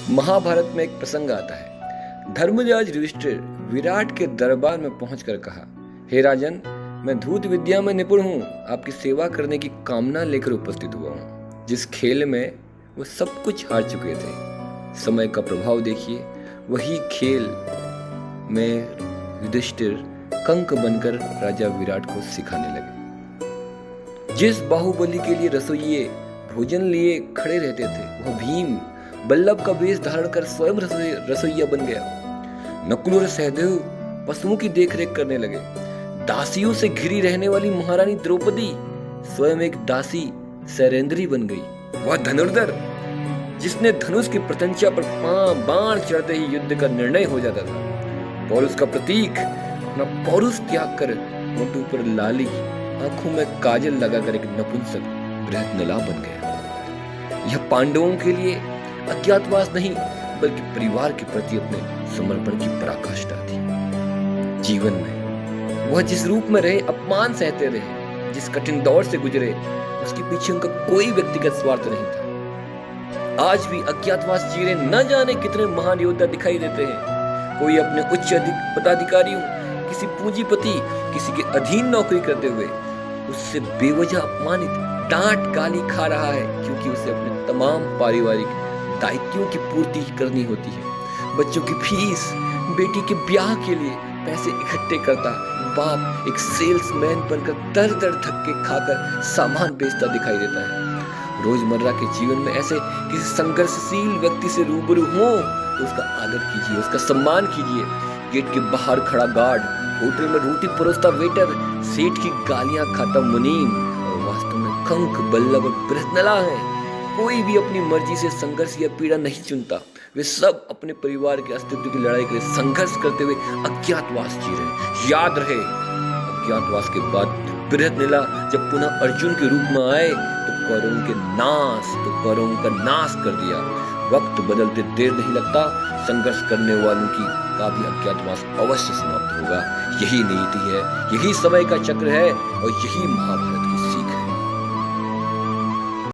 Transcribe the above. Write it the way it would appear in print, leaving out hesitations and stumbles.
महाभारत में एक प्रसंग आता है। धर्मराज युधिष्ठिर विराट के दरबार में पहुंचकर कहा, हे राजन, मैं धूत विद्या में निपुण हूँ, आपकी सेवा करने की कामना लेकर उपस्थित हुआ हूँ। जिस खेल में वो सब कुछ हार चुके थे, समय का प्रभाव देखिए, वही खेल में युधिष्ठिर कंक बनकर राजा विराट को सिखाने लगे। जिस बाहुबली के लिए रसोइये भोजन लिए खड़े रहते थे, वह भीम बल्लभ का वेश धारण कर स्वयं रसोइया बन गया। नकुल और सहदेव पशुओं की देखरेख करने लगे। दासियों से घिरी रहने वाली महारानी द्रौपदी स्वयं एक दासी सैरेंद्री बन गई। वह धनुर्धर जिसने धनुष की प्रत्यंचा पर बाण चढ़ते ही युद्ध का निर्णय हो जाता था, पौरुष का प्रतीक अपना पौरुष त्याग कर होठों पर लाली, आंखों में काजल लगाकर एक नपुंसक बृहन्नला बन गया। यह पांडवों के लिए अज्ञातवास नहीं, बल्कि परिवार के प्रति अपने समर्पण की पराकाष्ठा थी। जीवन में वह जिस रूप में रहे, अपमान सहते रहे, जिस कठिन दौर से गुजरे, उसके पीछे उनका कोई व्यक्तिगत स्वार्थ नहीं था। आज भी अज्ञातवास जी रहे न जाने कितने महान योद्धा दिखाई देते हैं। कोई अपने उच्च पदाधिकारियों, किसी पूंजीपति, किसी के अधीन नौकरी करते हुए उससे बेवजह अपमानित, डांट गाली खा रहा है, क्योंकि उसे अपने तमाम पारिवारिक दायित्वों की पूर्ति करनी होती है। बच्चों की फीस, बेटी के ब्याह के लिए पैसे इकट्ठे करता बाप एक सेल्समैन बनकर दर दर धक्के खाकर सामान बेचता दिखाई देता है। रोजमर्रा के जीवन में ऐसे किसी संघर्षशील व्यक्ति से रूबरू हो तो उसका आदर कीजिए, उसका सम्मान कीजिए। गेट के बाहर खड़ा गार्ड, होटल में रोटी परोसता वेटर, सेठ की गालियां खाता मुनीम, और वास्तव में कंक, बल्लभ और बृहन्नला है। कोई भी अपनी मर्जी से संघर्ष या पीड़ा नहीं चुनता। वे सब अपने परिवार के अस्तित्व की लड़ाई के लिए संघर्ष करते हुए अज्ञातवास जी रहे। याद रहे, अज्ञातवास के बाद बृहन्नला जब पुनः अर्जुन के रूप में आए तो कौरवों का नाश कर दिया। वक्त बदलते देर नहीं लगता, संघर्ष करने वालों का भी अज्ञातवास अवश्य समाप्त होगा। यही नीति है, यही समय का चक्र है और यही महाभारत की